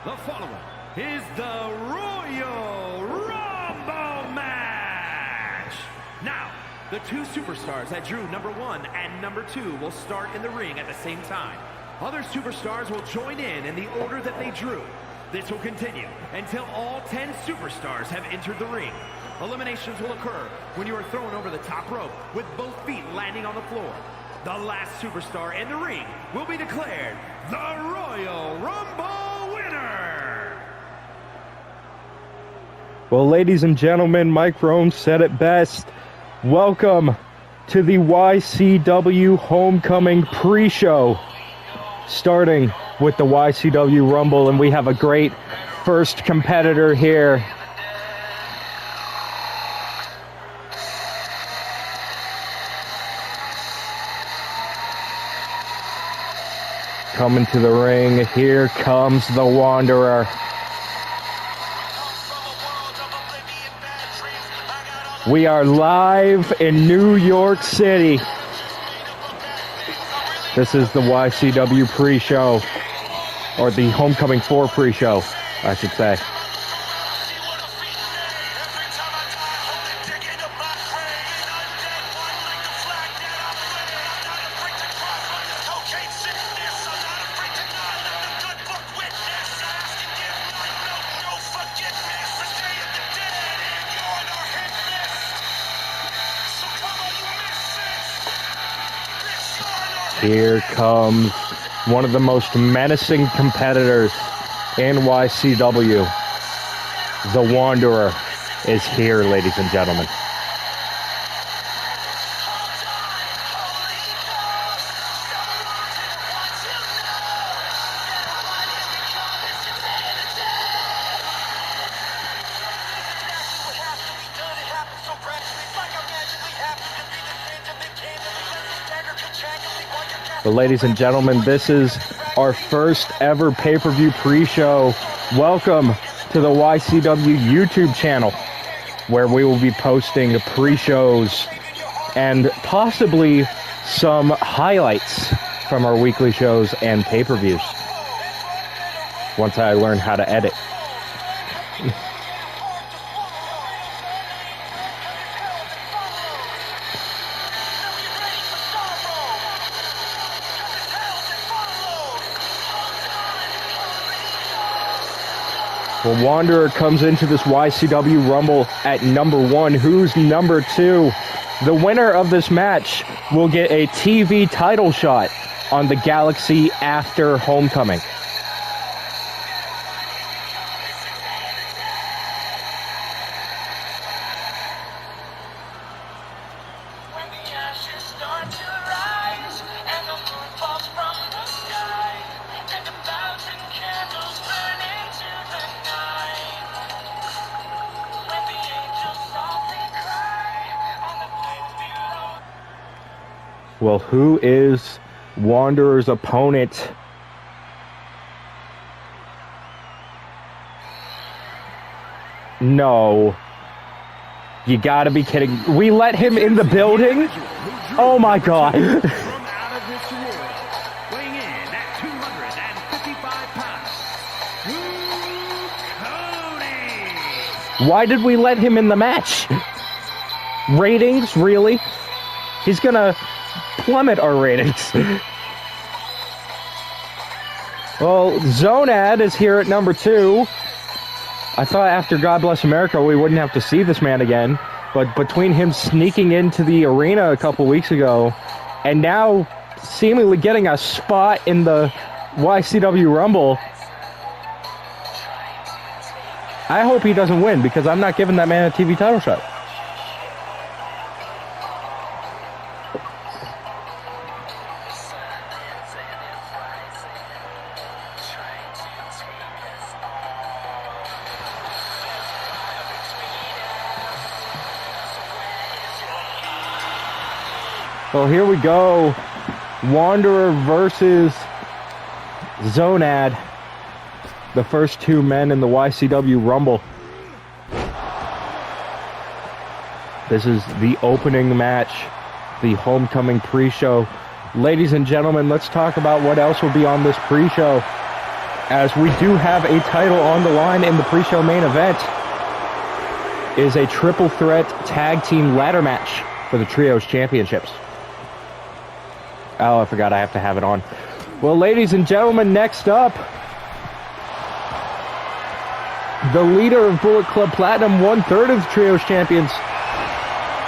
The following is the Royal Rumble match. Now, the two superstars that drew number 1 and number 2 will start in the ring at the same time. Other superstars will join in the order that they drew. This will continue until all 10 superstars have entered the ring. Eliminations will occur when you are thrown over the top rope with both feet landing on the floor. The last superstar in the ring will be declared the Royal Rumble winner. Well, ladies and gentlemen, Mike Rome said it best. Welcome to the YCW Homecoming pre-show, starting with the YCW Rumble, and we have a great first competitor here. Coming to the ring, here comes the Wanderer. We are live in New York City. This is the YCW pre-show, or the Homecoming 4 pre-show, I should say. Here comes one of the most menacing competitors in YCW. The Wanderer is here, ladies and gentlemen. But ladies and gentlemen, this is our first ever pay-per-view pre-show. Welcome to the YCW YouTube channel, where we will be posting pre-shows and possibly some highlights from our weekly shows and pay-per-views, once I learn how to edit. Well, Wanderer comes into this YCW Rumble at number 1. Who's number 2? The winner of this match will get a TV title shot on the Galaxy after Homecoming. Well, who is Wanderer's opponent? No. You gotta be kidding. We let him in the building? Oh my God. From out of this world, weighing in at 255 pounds, Why did we let him in the match? Ratings? Really? He's gonna plummet our ratings. Well, Zonad is here at number 2. I thought after God Bless America we wouldn't have to see this man again, but between him sneaking into the arena a couple weeks ago and now seemingly getting a spot in the YCW Rumble, I hope he doesn't win, because I'm not giving that man a TV title shot. Well, here we go. Wanderer versus Zonad. The first 2 men in the YCW Rumble. This is the opening match, the Homecoming pre-show. Ladies and gentlemen, let's talk about what else will be on this pre-show. as we do have a title on the line in the pre-show main event. Is a triple threat tag team ladder match for the Trios Championships. Oh, I forgot I have to have it on. Well, ladies and gentlemen, next up, the leader of Bullet Club Platinum, 1/3 of the Trios Champions,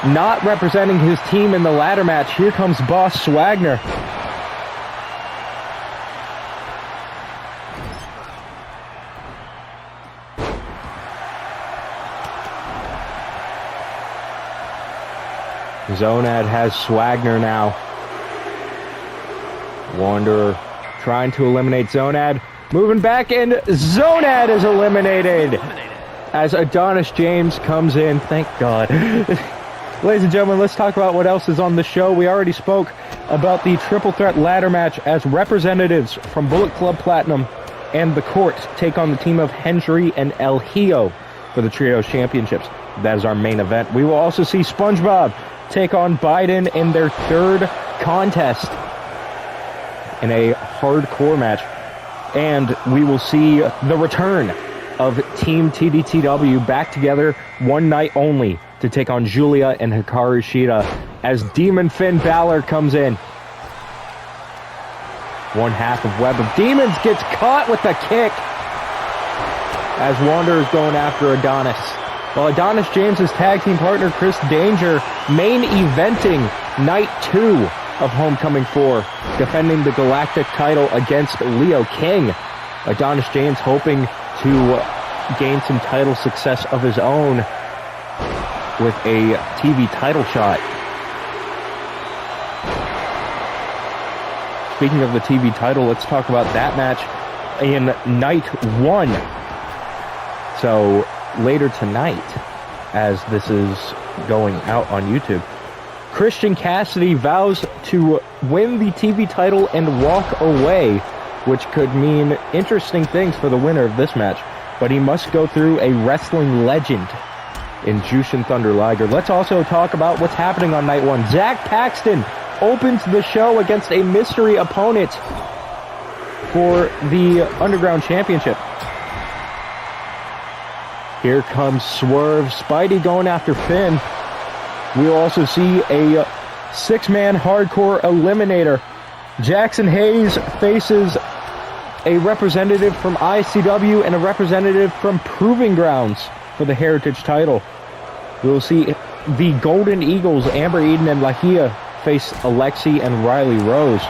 not representing his team in the ladder match. Here comes Boss Swagner. Zonad has Swagner now. Wanderer trying to eliminate Zonad. Moving back, and Zonad is eliminated as Adonis James comes in. Thank God. Ladies and gentlemen, let's talk about what else is on the show. We already spoke about the triple threat ladder match as representatives from Bullet Club Platinum and the Court take on the team of Hendry and El Hijo for the Trios Championships. That is our main event. We will also see Spongebob take on Biden in their third contest in a hardcore match. And we will see the return of Team TDTW back together one night only to take on Giulia and Hikaru Shida as Demon Finn Balor comes in. One half of Web of Demons gets caught with a kick as Wanderer's going after Adonis. While Adonis James's tag team partner Chris Danger main eventing night 2 of Homecoming 4, defending the Galactic title against Leo King. Adonis James hoping to gain some title success of his own with a TV title shot. Speaking of the TV title, let's talk about that match in night 1. So later tonight, as this is going out on YouTube, Christian Cassidy vows to win the TV title and walk away, which could mean interesting things for the winner of this match. But he must go through a wrestling legend in Jushin Thunder Liger. Let's also talk about what's happening on night 1. Zach Paxton opens the show against a mystery opponent for the Underground Championship. Here comes Swerve. Spidey going after Finn. We'll also see a 6-man hardcore eliminator. Jackson Hayes faces a representative from ICW and a representative from Proving Grounds for the Heritage title. We'll see the Golden Eagles, Amber Eden and Lahia, face Alexi and Riley Rose.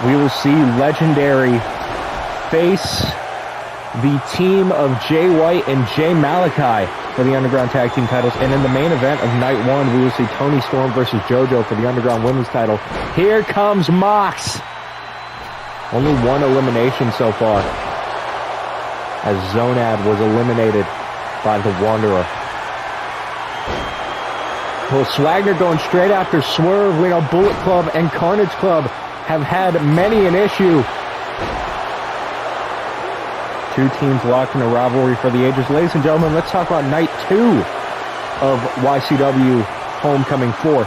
We will see Legendary face the team of Jay White and Jay Malachi for the Underground Tag Team titles. And in the main event of night 1, we will see Tony Storm versus JoJo for the Underground Women's title. Here comes Mox. Only one elimination so far, as Zonad was eliminated by the Wanderer. Well, Swagner going straight after Swerve. We know Bullet Club and Carnage Club have had many an issue. Two teams locked in a rivalry for the ages. Ladies and gentlemen, let's talk about night 2 of YCW Homecoming 4.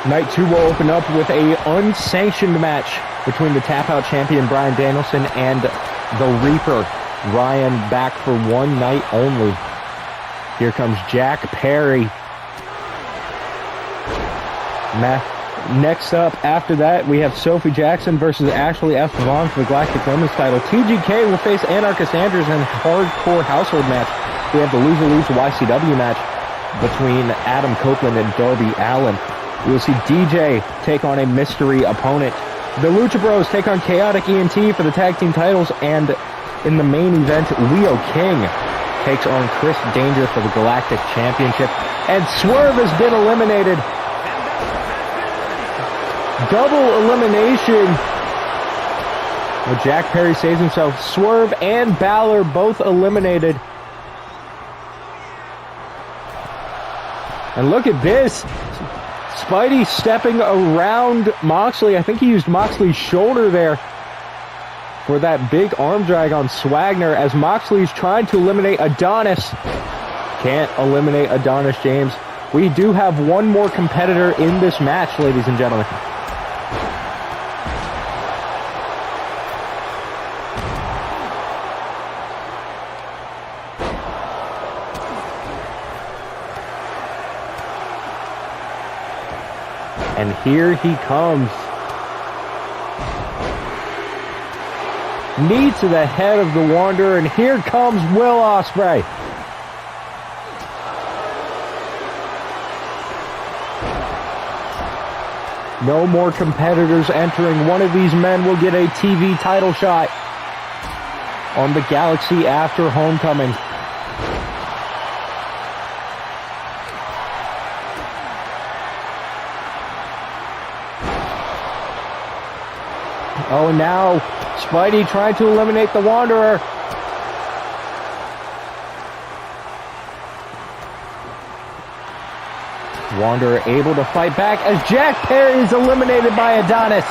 Night 2 will open up with a unsanctioned match between the Tap-Out champion Bryan Danielson and the Reaper Ryan, back for one night only. Here comes Jack Perry. Next up, after that, we have Sophie Jackson versus Ashley F. Vaughn for the Galactic Women's title. TGK will face Anarchist Andrews in a hardcore household match. We have the loser-leaves YCW match between Adam Copeland and Darby Allin. We will see DJ take on a mystery opponent. The Lucha Bros take on Chaotic ENT for the tag team titles, and in the main event, Leo King takes on Chris Danger for the Galactic Championship. And Swerve has been eliminated. Double elimination. Well, Jack Perry saves himself. Swerve and Balor both eliminated. And look at this. Spidey stepping around Moxley. I think he used Moxley's shoulder there for that big arm drag on Swagner as Moxley's trying to eliminate Adonis. Can't eliminate Adonis James. We do have one more competitor in this match, ladies and gentlemen. And here he comes. Knee to the head of the Wanderer, and here comes Will Ospreay. No more competitors entering. One of these men will get a TV title shot on the Galaxy after Homecoming. Oh, and now Spidey trying to eliminate the Wanderer. Wanderer able to fight back as Jack Perry is eliminated by Adonis.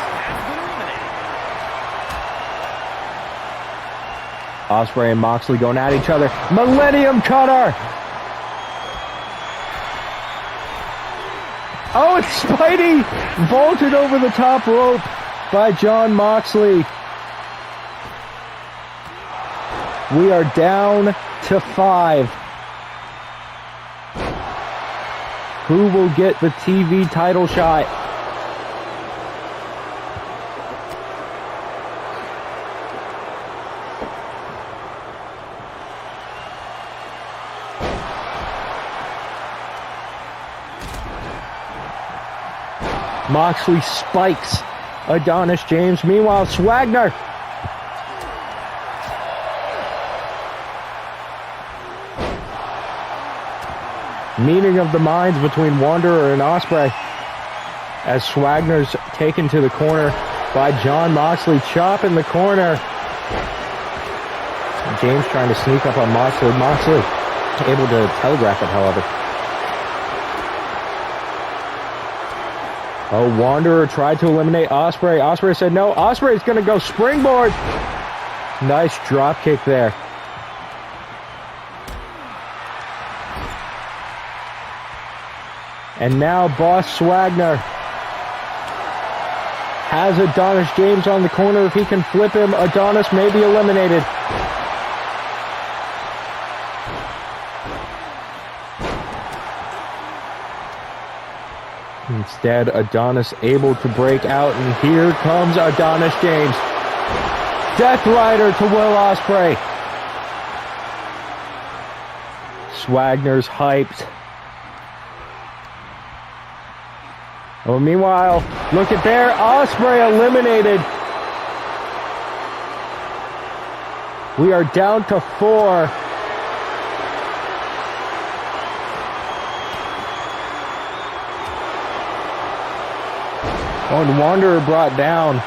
Ospreay and Moxley going at each other. Millennium Cutter. Oh, it's Spidey vaulted over the top rope by Jon Moxley. We are down to 5. Who will get the TV title shot? Moxley spikes Adonis James. Meanwhile, Swagner meeting of the minds between Wanderer and Ospreay as Swagner's taken to the corner by Jon Moxley. Chop in the corner. James trying to sneak up on Moxley. Moxley able to telegraph it, however. Oh, Wanderer tried to eliminate Ospreay. Ospreay said no. Ospreay's going to go springboard. Nice drop kick there. And now Boss Swagner has Adonis James on the corner. If he can flip him, Adonis may be eliminated. Instead, Adonis able to break out, and here comes Adonis James. Death Rider to Will Ospreay. Swagner's hyped. Oh, meanwhile, look at there, Ospreay eliminated. We are down to 4. Oh, and Wanderer brought down.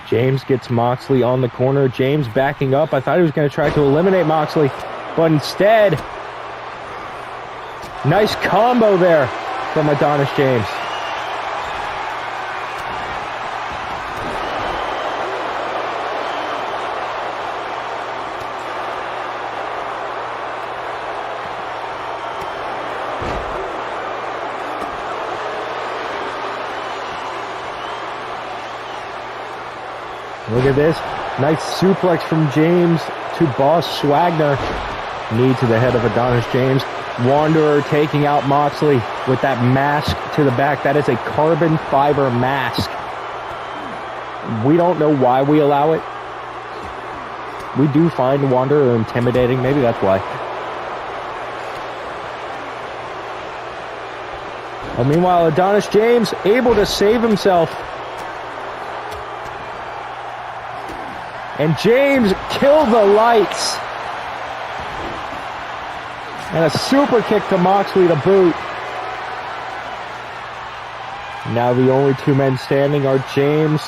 James gets Moxley on the corner. James backing up. I thought he was going to try to eliminate Moxley, but instead, nice combo there from Adonis James. Look at this. Nice suplex from James to Boss Swagner. Knee to the head of Adonis James. Wanderer taking out Moxley with that mask to the back. That is a carbon fiber mask. We don't know why we allow it. We do find Wanderer intimidating. Maybe that's why. Well, meanwhile, Adonis James able to save himself. And James killed the lights. And a super kick to Moxley to boot. Now the only two men standing are James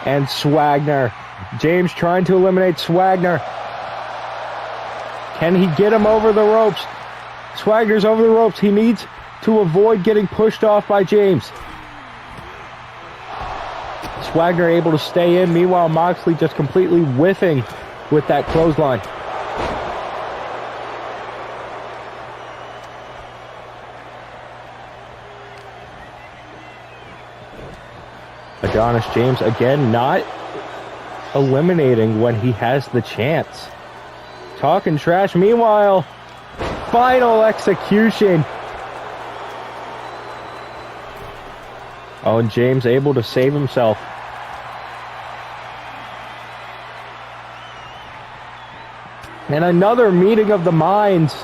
and Swagner. James trying to eliminate Swagner. Can he get him over the ropes? Swagner's over the ropes. He needs to avoid getting pushed off by James. Swagner able to stay in. Meanwhile, Moxley just completely whiffing with that clothesline. Adonis James again not eliminating when he has the chance. Talking trash. Meanwhile, final execution. Oh, and James able to save himself. And another meeting of the minds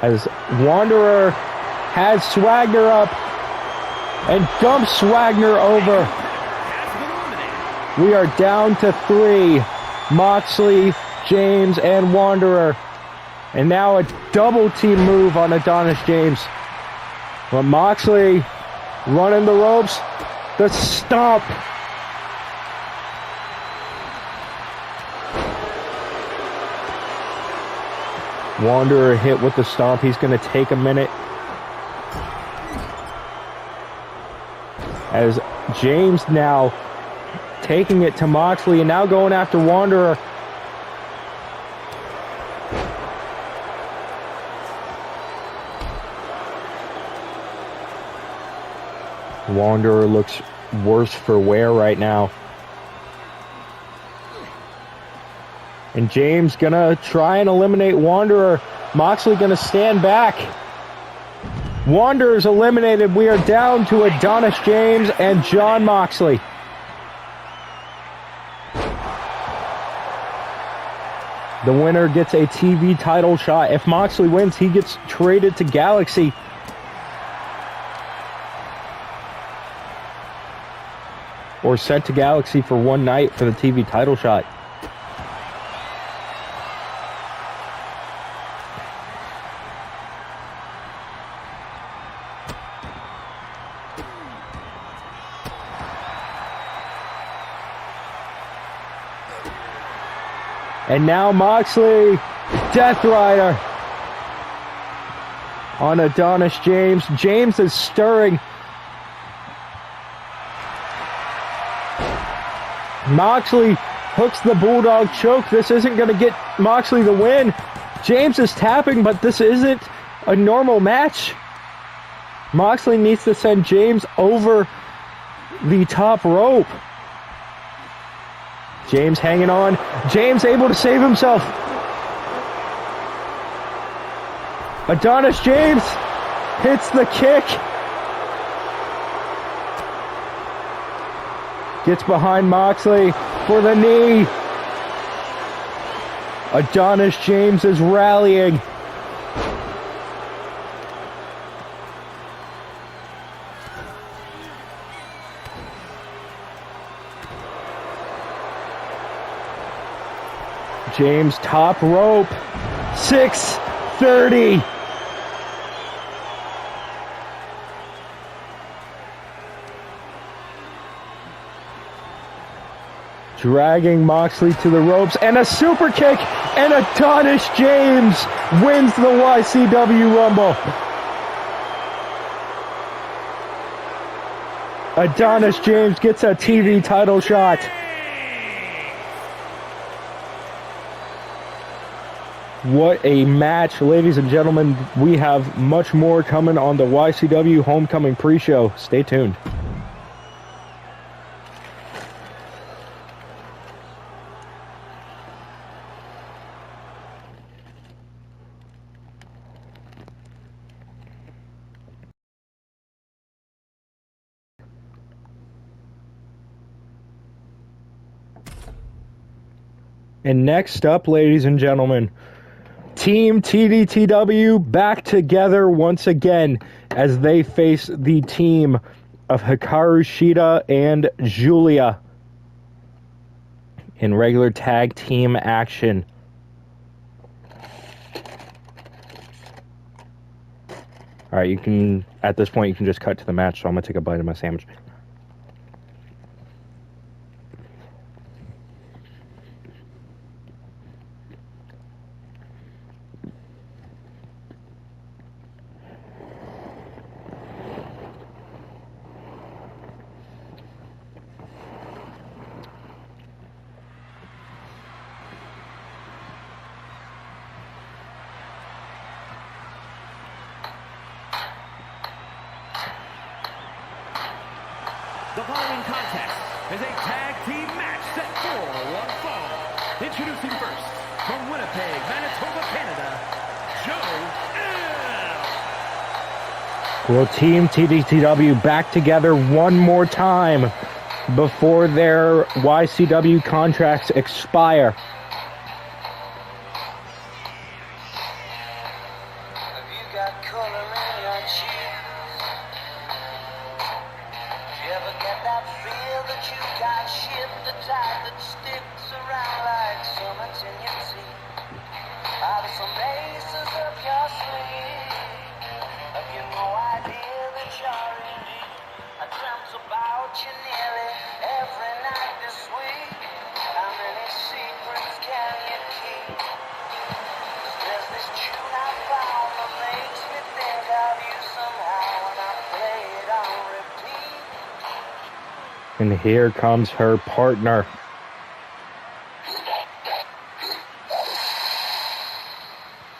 as Wanderer has Swagner up and dumps Swagner over. We are down to 3. Moxley, James, and Wanderer. And now a double team move on Adonis James. But Moxley running the ropes. The stomp. Wanderer hit with the stomp. He's going to take a minute. As James now taking it to Moxley and now going after Wanderer. Wanderer looks worse for wear right now. And James gonna try and eliminate Wanderer. Moxley gonna stand back. Wanderer's eliminated. We are down to Adonis James and Jon Moxley. The winner gets a TV title shot. If Moxley wins, he gets traded to Galaxy. Or sent to Galaxy for one night for the TV title shot. And now Moxley, Death Rider on Adonis James. James is stirring. Moxley hooks the Bulldog choke. This isn't going to get Moxley the win. James is tapping, but this isn't a normal match. Moxley needs to send James over the top rope. James hanging on. James able to save himself. Adonis James hits the kick. Gets behind Moxley for the knee. Adonis James is rallying. James top rope. 630. Dragging Moxley to the ropes and a super kick, and Adonis James wins the YCW Rumble. Adonis James gets a TV title shot. What a match, ladies and gentlemen. We have much more coming on the YCW Homecoming pre-show. Stay tuned. And next up, ladies and gentlemen, Team TDTW back together once again as they face the team of Hikaru, Shida, and Giulia in regular tag team action. All right, you can, at this point, you can just cut to the match, so I'm going to take a bite of my sandwich. The following contest is a tag team match set for one fall. Introducing first, From Winnipeg, Manitoba, Canada, Joe. Will Team TDTW back together one more time before their YCW contracts expire? Have you got color in your cheeks? Do you ever get that feel that you got shit, the type that sticks around like summits in your teeth? Are there some aces up your sleeve? Have you no idea that you're in deep? I dreamt about you nearly every night this week. How many secrets can you keep? There's this tune I found that makes me think of you somehow, and I play it on repeat. And here comes her partner.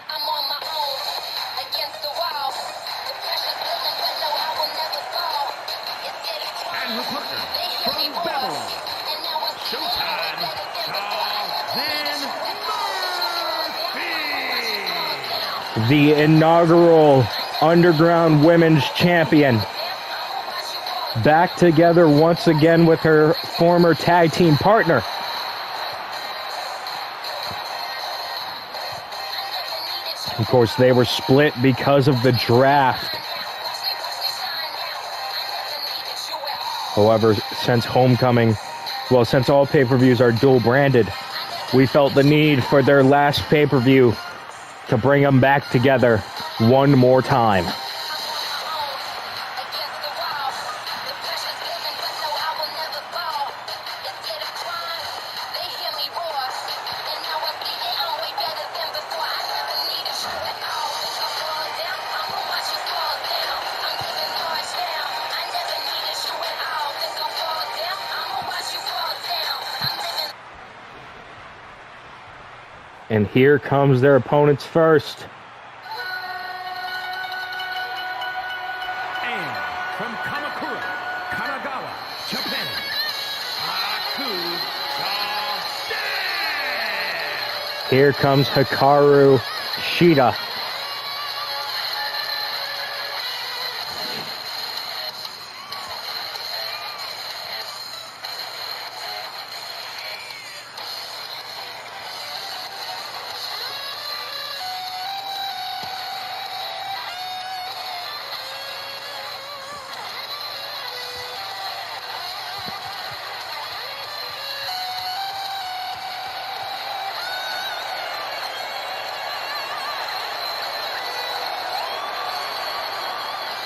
I'm on my own, against the wall. The pressure's building, but no, I will never fall. It's getting strong. And her partner They hear from me roar. Babylon, And now I'm Showtime, Murphy. The inaugural Underground Women's Champion. Back together once again with her former tag team partner. Of course, they were split because of the draft. However, since Homecoming, well, since all pay-per-views are dual branded, we felt the need for their last pay-per-view to bring them back together one more time. And here comes their opponents first. And from Kamakura, Kanagawa, Japan, Here comes Hikaru, Shida.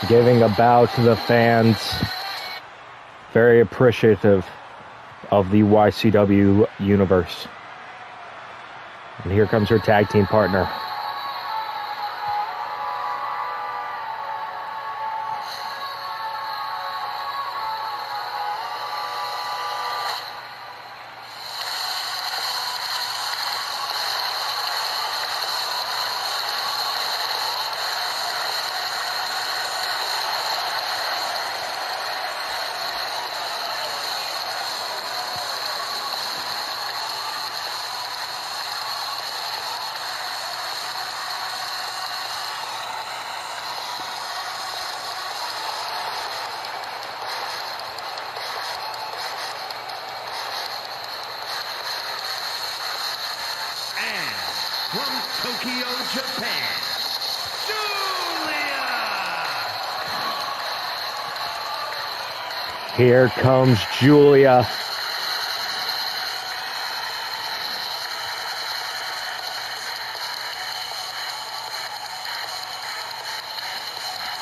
Giving a bow to the fans. Very appreciative of the YCW universe. And here comes her tag team partner. from Tokyo, Japan, Giulia. Here comes Giulia.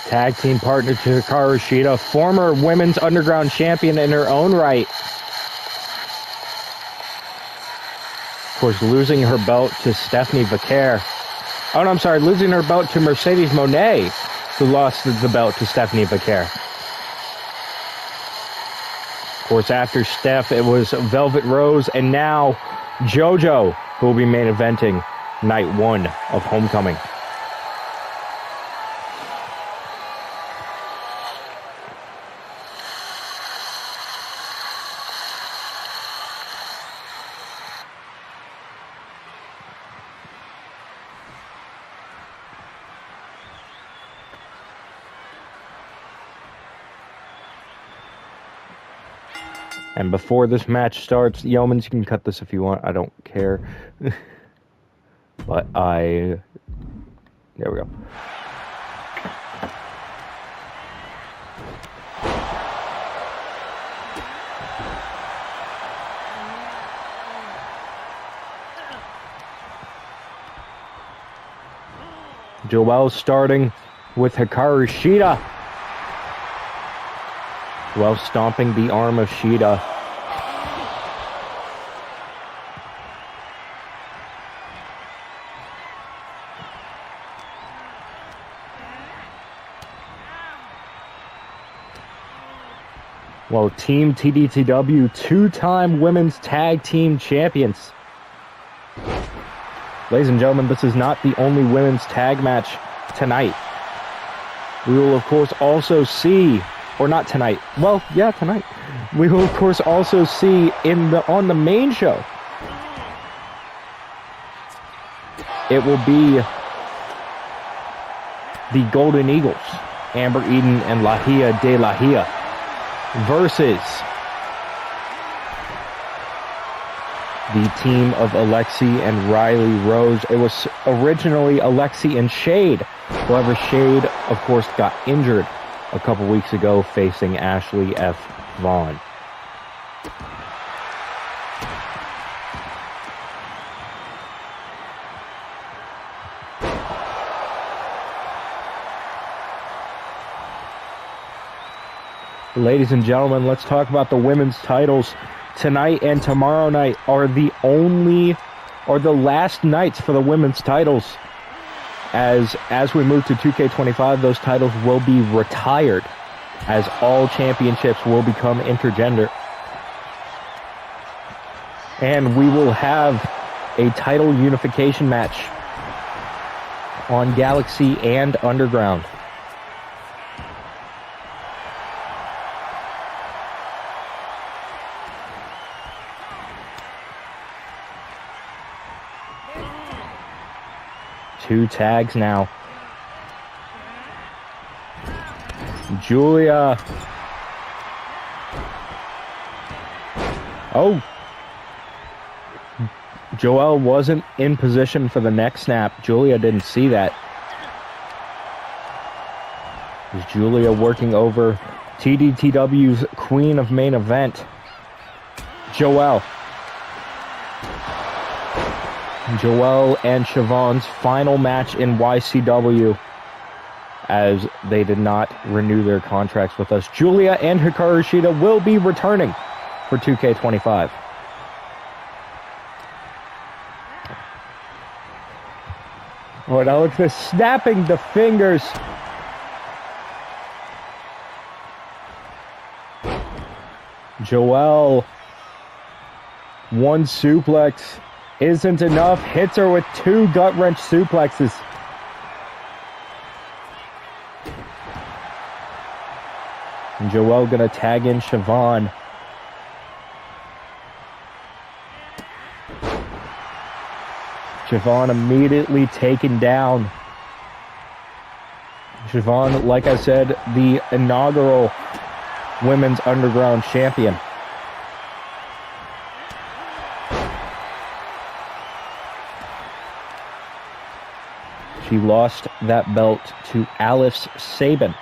Tag team partner to Hikaru Shida, former women's underground champion in her own right. Of course, losing her belt to Stephanie Vaquer. Oh, no, I'm sorry, losing her belt to Mercedes Moné, who lost the belt to Stephanie Vaquer. Of course, after Steph, it was Velvet Rose, and now JoJo, who will be main eventing night one of Homecoming. And before this match starts, Yeomans, you can cut this if you want. I don't care. But there we go. Joel starting with Hikaru Shida. Joel stomping the arm of Shida. Well, Team TDTW, two-time women's tag team champions. Ladies and gentlemen, this is not the only women's tag match tonight. We will, of course, also see, or not tonight. Well, yeah, tonight. We will, of course, also see on the main show. It will be the Golden Eagles, Amber Eden and Lahia de Lahia, versus the team of Alexi and Riley Rose. It was originally Alexi and Shade. However, Shade, of course, got injured a couple weeks ago facing Ashley F. Vaughn. Ladies and gentlemen, let's talk about the women's titles. Tonight and tomorrow night are the last nights for the women's titles. As we move to 2K25, those titles will be retired, as all championships will become intergender. And we will have a title unification match on Galaxy and Underground. Two tags now. Giulia. Oh. Joel wasn't in position for the neck snap. Giulia didn't see that. Is Giulia working over TDTW's Queen of Main Event, Joel. Joel and Siobhan's final match in YCW, as they did not renew their contracts with us. Giulia and Hikaru Shida will be returning for 2K25. Oh, now look at this, snapping the fingers. Joel, one suplex isn't enough. Hits her with two gut wrench suplexes. And Joel gonna tag in Siobhan. Siobhan immediately taken down. Siobhan, like I said, the inaugural Women's Underground champion. She lost that belt to Alice Sabin.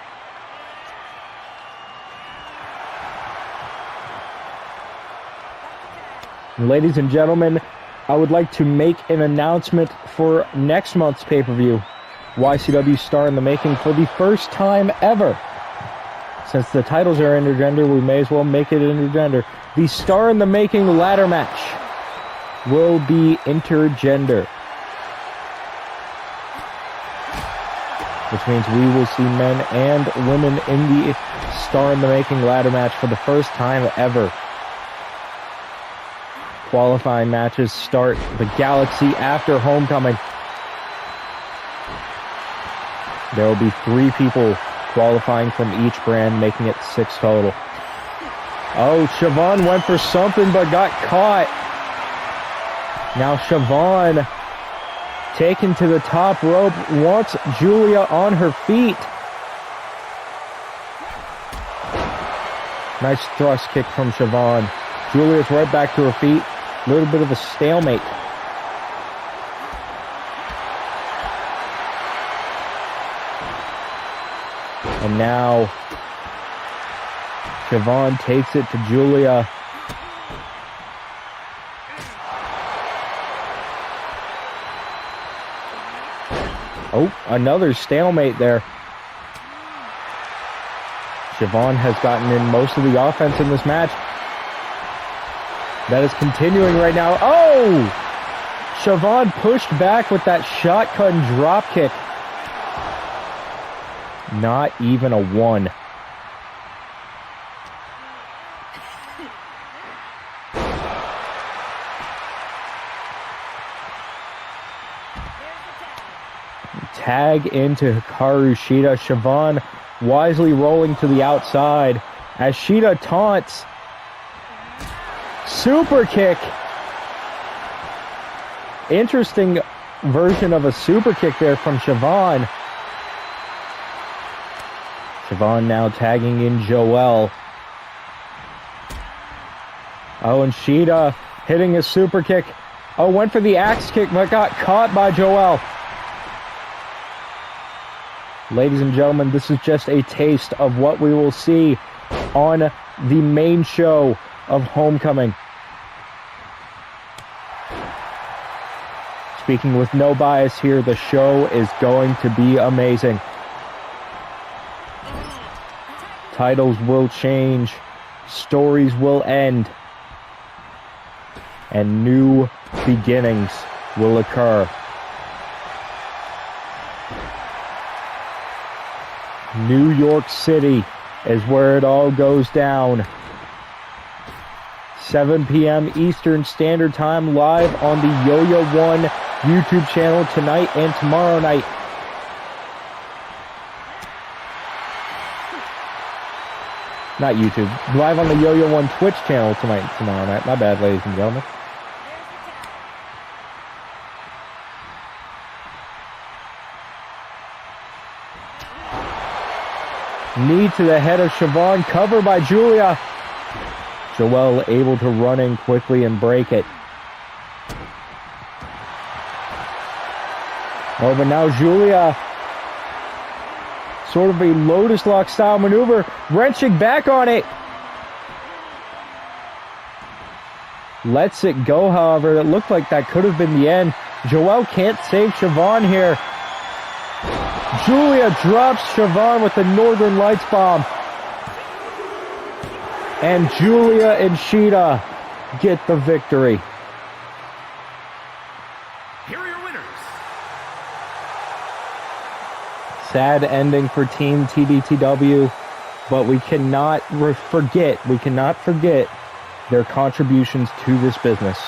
Ladies and gentlemen, I would like to make an announcement for next month's pay-per-view. YCW Star in the Making, for the first time ever. Since the titles are intergender, we may as well make it intergender. The Star in the Making ladder match will be intergender, which means we will see men and women in the Star in the Making ladder match for the first time ever. Qualifying matches start the Galaxy after Homecoming. There will be 3 people qualifying from each brand, making it 6 total. Oh, Siobhan went for something but got caught. Now Siobhan, taken to the top rope, wants Giulia on her feet. Nice thrust kick from Siobhan. Giulia's right back to her feet. A little bit of a stalemate. And now Siobhan takes it to Giulia. Oh, another stalemate there. Siobhan has gotten in most of the offense in this match. That is continuing right now. Oh! Siobhan pushed back with that shotgun drop kick. Not even a 1. Tag into Hikaru Shida. Siobhan wisely rolling to the outside as Shida taunts. Super kick. Interesting version of a super kick there from Siobhan. Siobhan now tagging in Joelle. Oh, and Shida hitting a super kick. Oh, went for the axe kick, but got caught by Joelle. Ladies and gentlemen, this is just a taste of what we will see on the main show of Homecoming. Speaking with no bias here, the show is going to be amazing. Titles will change, stories will end, and new beginnings will occur. New York City is where it all goes down. 7 p.m. Eastern Standard Time, live on the Yo-Yo One YouTube channel tonight and tomorrow night. Not YouTube. Live on the Yo-Yo One Twitch channel tonight and tomorrow night. My bad, ladies and gentlemen. Knee to the head of Siobhan, covered by Giulia. Joelle able to run in quickly and break it. Oh, but now Giulia, sort of a Lotus Lock style maneuver, wrenching back on it. Lets it go, however. It looked like that could have been the end. Joelle can't save Siobhan here. Giulia drops Siobhan with the Northern Lights bomb. And Giulia and Shida get the victory. Here are your winners. Sad ending for Team TDTW, but we cannot forget their contributions to this business.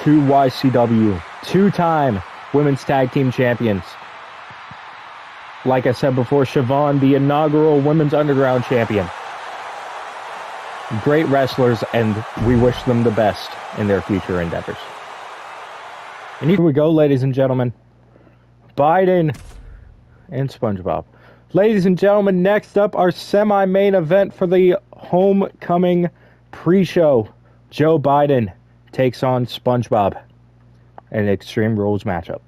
To YCW, 2-time Women's Tag Team Champions. Like I said before, Siobhan, the inaugural Women's Underground Champion. Great wrestlers, and we wish them the best in their future endeavors. And here we go, ladies and gentlemen. Biden and Spongebob. Ladies and gentlemen, next up, our semi-main event for the Homecoming pre-show. Joe Biden takes on Spongebob in an Extreme Rules matchup.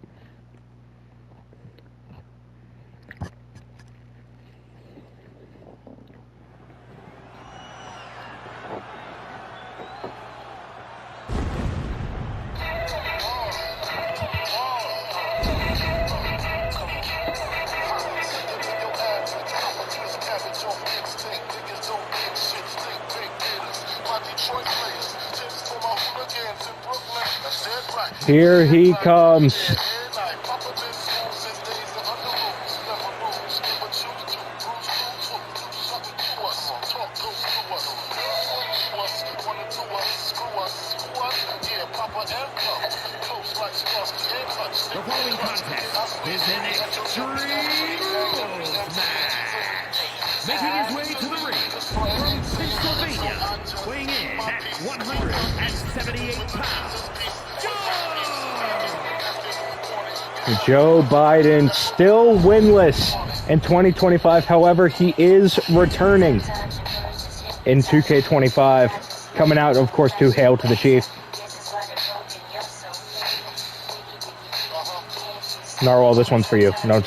Here he comes. The following contest is an Extreme Rules match. Making his way to the ring from Pennsylvania, weighing in at 178 pounds. Joe Biden still winless in 2025. However, he is returning in 2K25. Coming out, of course, to Hail to the Chief. Narwhal, this one's for you. No.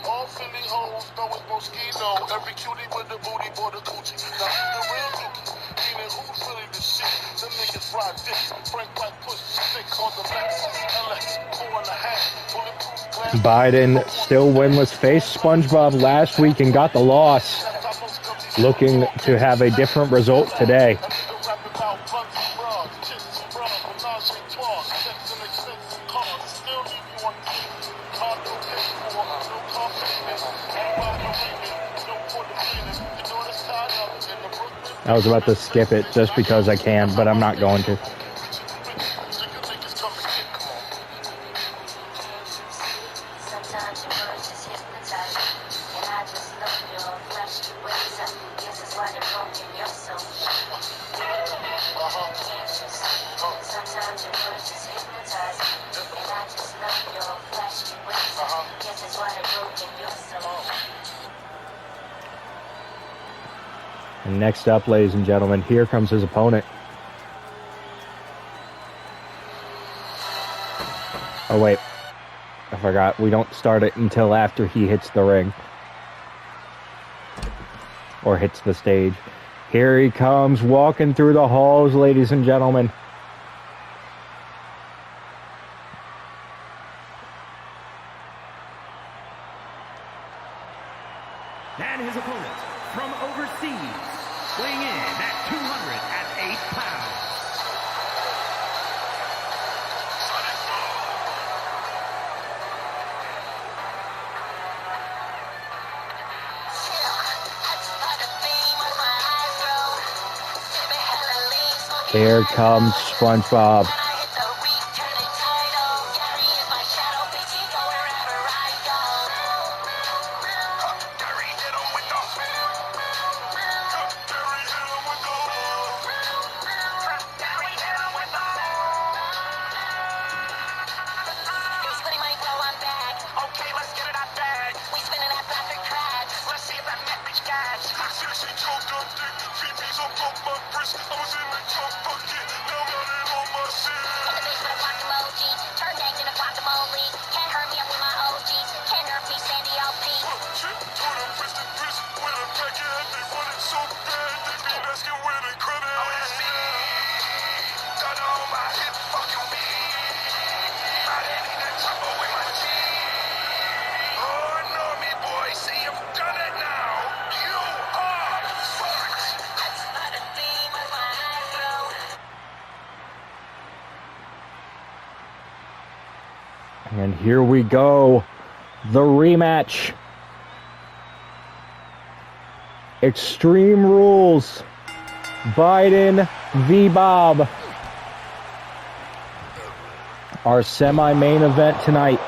All Philly hoes know it's Moschino. Every cutie with the booty for the coochie. Now the real rookie, meaning who's really the shit? Them niggas ride dicks. Frank White push stick on the Lexus LX 4.5 bulletproof glass. Biden still winless. Faced Spongebob last week and got the loss. Looking to have a different result today. I was about to skip it just because I can, but I'm not going to. And next up, ladies and gentlemen, here comes his opponent. Oh, wait. I forgot. We don't start it until after he hits the ring. Or hits the stage. Here he comes, walking through the halls, ladies and gentlemen. And his opponent from overseas, weighing in at 208 pounds. Here comes SpongeBob. And here we go. The rematch. Extreme Rules. Biden v. Bob. Our semi-main event tonight.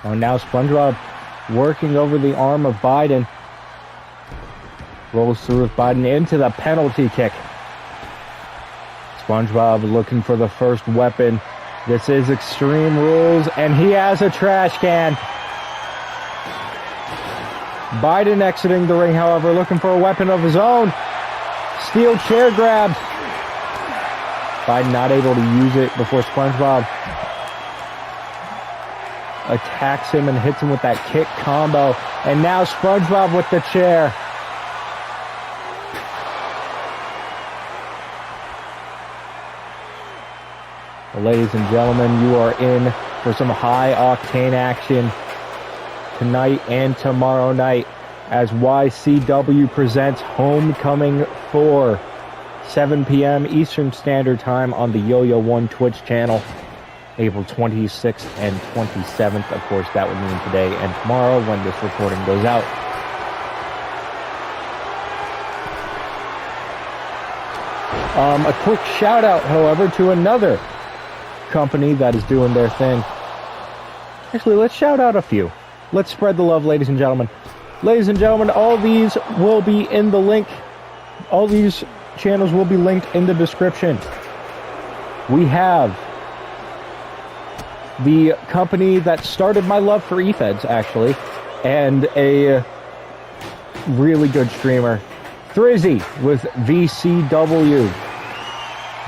Oh, now SpongeBob working over the arm of Biden. Rolls through with Biden into the penalty kick. SpongeBob looking for the first weapon. This is Extreme Rules, and he has a trash can. Biden exiting the ring, however, looking for a weapon of his own. Steel chair grab. Biden not able to use it before SpongeBob attacks him and hits him with that kick combo. And now SpongeBob with the chair. Well, ladies and gentlemen, you are in for some high-octane action tonight and tomorrow night as YCW presents Homecoming 4, 7 p.m. Eastern Standard Time on the Yo-Yo 1 Twitch channel, April 26th and 27th. Of course, that would mean today and tomorrow when this recording goes out. A quick shout out, however, to another company that is doing their thing. Actually, let's shout out a few. Let's spread the love, ladies and gentlemen. Ladies and gentlemen, all these will be in the link. All these channels will be linked in the description. We have the company that started my love for eFeds, actually, and a really good streamer, Thrizzy with VCW.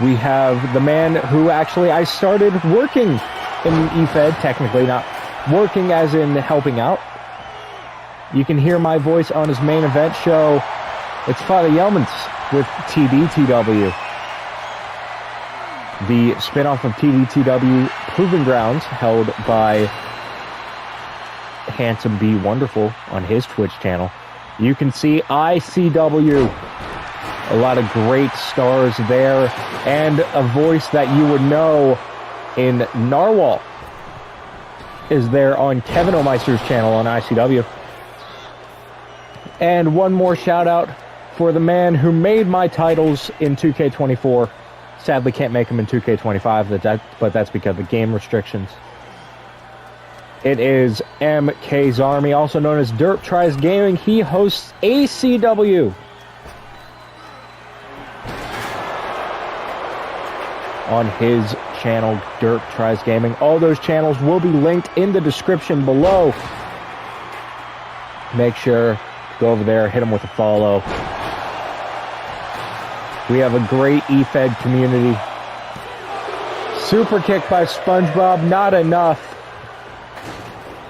We have the man who actually I started working in eFed, technically not working as in helping out. You can hear my voice on his main event show. It's Father Yeomans with TDTW. The spin-off of TDTW Proving Grounds, held by Handsome B Wonderful on his Twitch channel. You can see ICW. A lot of great stars there. And a voice that you would know in Narwhal is there on Kevin O'Meister's channel on ICW. And one more shout out for the man who made my titles in 2K24. Sadly can't make them in 2K25, but that's because of game restrictions. It is MK's Army, also known as Derp Tries Gaming. He hosts ACW on his channel, Derp Tries Gaming. All those channels will be linked in the description below. Make sure to go over there, hit them with a follow. We have a great eFed community. Super kick by Spongebob, not enough.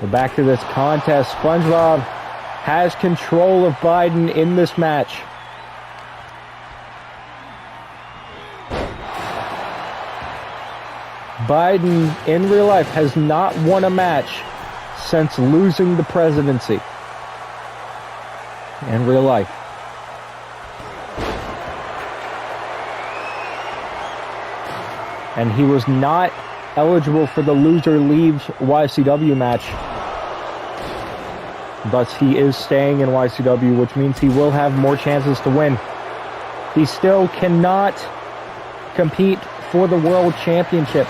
We're back to this contest. Spongebob has control of Biden in this match. Biden, in real life, has not won a match since losing the presidency. In real life. And he was not eligible for the loser leaves YCW match. Thus, he is staying in YCW, which means he will have more chances to win. He still cannot compete for the World Championship.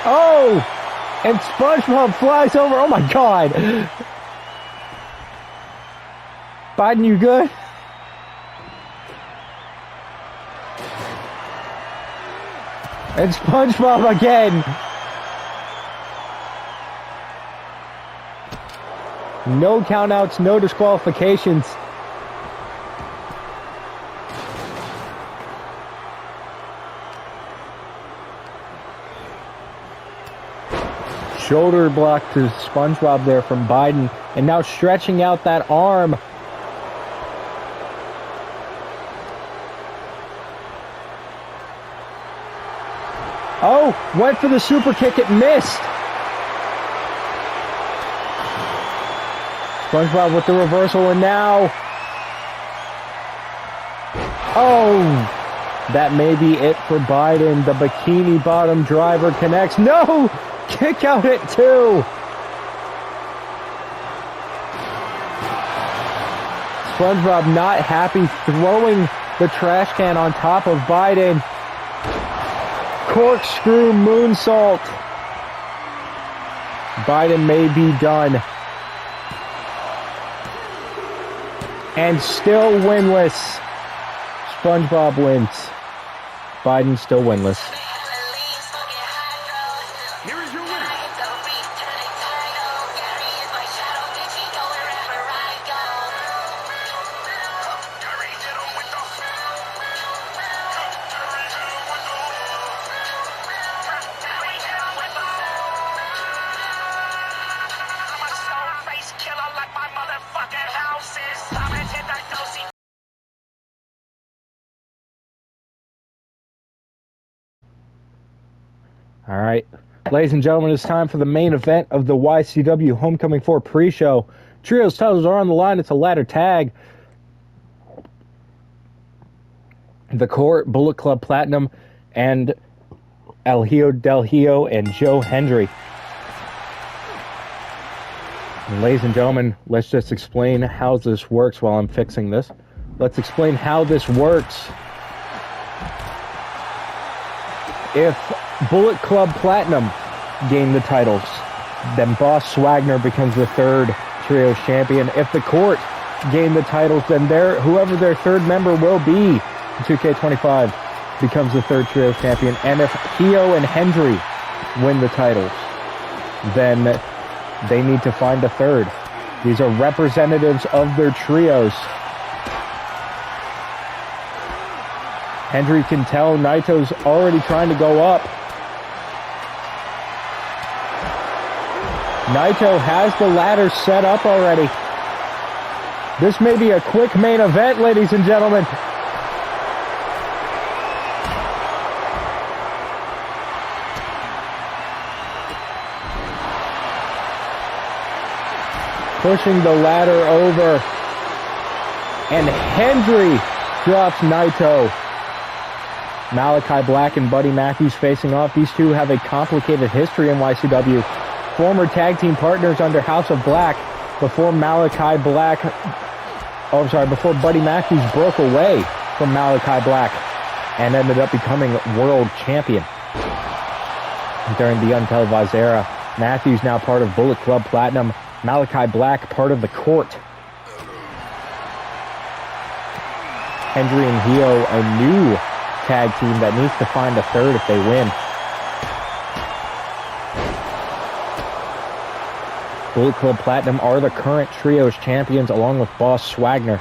Oh! And SpongeBob flies over. Oh my God! Biden, you good? And SpongeBob again. No countouts, no disqualifications. Shoulder block to SpongeBob there from Biden. And now stretching out that arm. Oh, went for the super kick, it missed. SpongeBob with the reversal, and now... Oh, that may be it for Biden. The bikini bottom driver connects. No! Kick out at 2. SpongeBob not happy, throwing the trash can on top of Biden. Corkscrew moonsault. Biden may be done. And still winless. SpongeBob wins. Biden still winless. Here is your winner. All right. Ladies and gentlemen, it's time for the main event of the YCW Homecoming 4 pre-show. Trios titles are on the line. It's a ladder tag. The Court, Bullet Club Platinum, and El Hijo del Hijo and Joe Hendry. And ladies and gentlemen, let's just explain how this works while I'm fixing this. Let's explain how this works. If Bullet Club Platinum gain the titles, then Boss Swagner becomes the third Trios champion. If the Court gain the titles, then whoever their third member will be in 2K25 becomes the third Trios champion. And if Hijo and Hendry win the titles, then they need to find a third. These are representatives of their trios. Hendry can tell Naito's already trying to go up. Naito has the ladder set up already. This may be a quick main event, ladies and gentlemen. Pushing the ladder over. And Hendry drops Naito. Malachi Black and Buddy Matthews facing off. These two have a complicated history in YCW. Former tag team partners under House of Black before before Buddy Matthews broke away from Malachi Black and ended up becoming world champion during the untelevised era. Matthews now part of Bullet Club Platinum. Malachi Black part of the Court. Hendry and Hijo, a new tag team that needs to find a third if they win. Bullet Club Platinum are the current Trios champions along with Boss Swagner.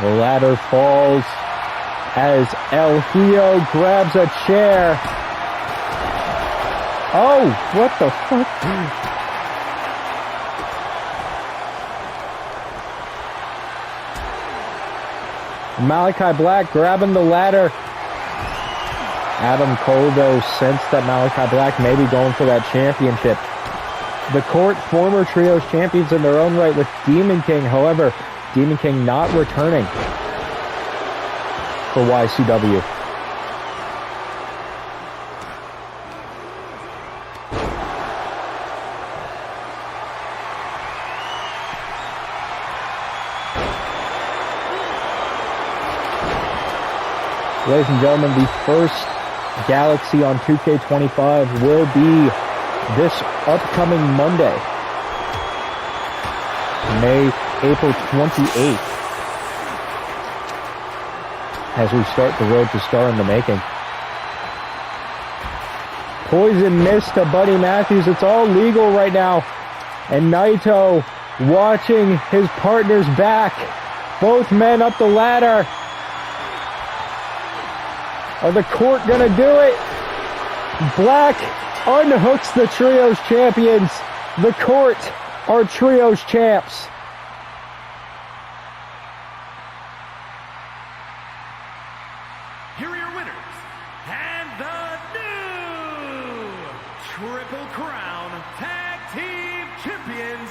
The ladder falls as El Hijo grabs a chair. Oh, what the fuck? Malachi Black grabbing the ladder. Adam Cole, though, sensed that Malachi Black may be going for that championship. The Court, former Trios champions in their own right with Demon King. However, Demon King not returning for YCW. Ladies and gentlemen, the first Galaxy on 2K25 will be this upcoming Monday, April 28th, as we start the road to Star in the Making. Poison mist to Buddy Matthews. It's all legal right now. And Naito watching his partner's back. Both men up the ladder. Are the Court gonna do it? Black unhooks the Trios champions. The Court are Trios champs. Here are your winners and the new Triple Crown Tag Team Champions.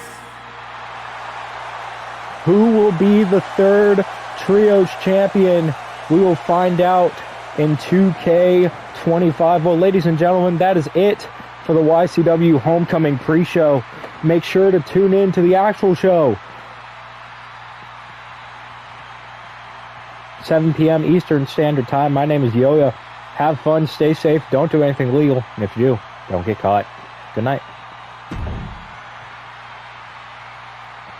Who will be the third Trios champion? We will find out in 2K25. Well, ladies and gentlemen, that is it for the YCW Homecoming pre-show. Make sure to tune in to the actual show. 7 p.m. Eastern Standard Time. My name is Giulia. Have fun, stay safe, don't do anything illegal, and if you do, don't get caught. Good night.